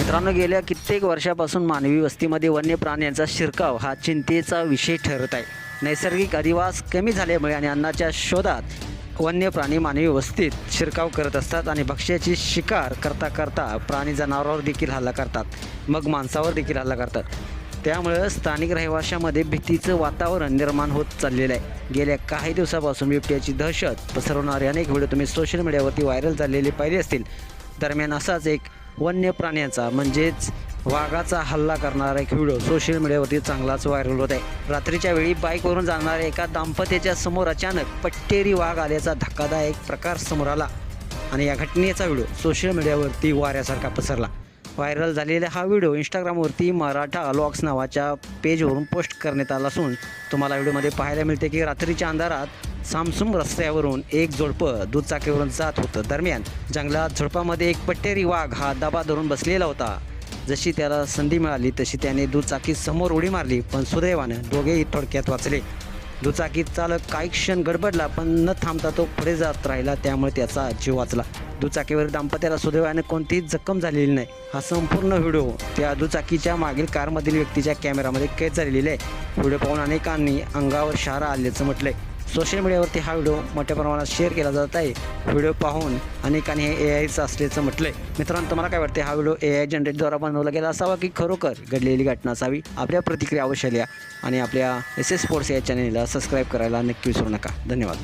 मित्रांनो, गेल्या कित्येक वर्षापासून मानवी वस्तीमध्ये वन्य प्राण्यांचा शिरकाव हा चिंतेचा विषय ठरत आहे. नैसर्गिक अधिवास कमी झाल्यामुळे आणि अन्नाच्या शोधात वन्य प्राणी मानवी वस्तीत शिरकाव करत असतात आणि भक्ष्याची शिकार करता करता प्राणी जनावरांवर देखील हल्ला करतात, मग माणसावर देखील हल्ला करतात. त्यामुळे स्थानिक रहिवाशांमध्ये भीतीचं वातावरण निर्माण होत चाललेलं आहे. गेल्या काही दिवसापासून बिबट्याची दहशत पसरवणारे अनेक व्हिडिओ तुम्ही सोशल मीडियावरती व्हायरल झालेले पाहिले असतील. दरम्यान असाच एक वन्य प्राण्यांचा म्हणजेच वाघाचा हल्ला करणारा एक व्हिडिओ सोशल मीडियावरती चांगलाच व्हायरल होत आहे. रात्रीच्या वेळी बाईकवरून जाणाऱ्या एका दाम्पत्याच्या समोर अचानक पट्टेरी वाघ आल्याचा धक्कादायक प्रकार समोर आला आणि या घटनेचा व्हिडिओ सोशल मीडियावरती वाऱ्यासारखा पसरला. व्हायरल झालेला हा व्हिडिओ इंस्टाग्रामवरती मराठा व्लॉग्स नावाच्या पेजवरून पोस्ट करण्यात आला असून तुम्हाला व्हिडिओमध्ये पाहायला मिळते की रात्रीच्या अंधारात सामसूम रस्त्यावरून एक जोडपं दुचाकीवरून जात होतं. दरम्यान जंगलात झुडपामध्ये एक पट्टेरी वाघ हा दबा धरून बसलेला होता. जशी त्याला संधी मिळाली तशी त्याने दुचाकी समोर उडी मारली, पण सुदैवानं दोघेही थोडक्यात वाचले. दुचाकी चालक काही क्षण गडबडला, पण न थांबता तो पुढे जात राहिला, त्यामुळे त्याचा जीव वाचला. दुचाकीवर दाम्पत्याला सुदैवाने कोणतीही जखम झालेली नाही. हा संपूर्ण व्हिडिओ त्या दुचाकीच्या मागील कारमधील व्यक्तीच्या कॅमेरामध्ये कैद झालेला आहे. व्हिडिओ पाहून अनेकांनी अंगावर शहारा आल्याचं म्हटलंय. सोशल मीडियावरती हा व्हिडिओ मोठ्या प्रमाणात शेअर केला जात आहे. व्हिडिओ पाहून अनेकांनी हे AIचं असल्याचं म्हटलंय. मित्रांनो, तुम्हाला काय वाटते, हा व्हिडिओ AI जनरेटद्वारा बनवला गेला असावा की खरोखर घडलेली घटना असावी? आपल्या प्रतिक्रिया अवश्य लिहा आणि आपल्या SS स्पोर्ट्स या चॅनेलला सबस्क्राईब करायला नक्की विसरू नका. धन्यवाद.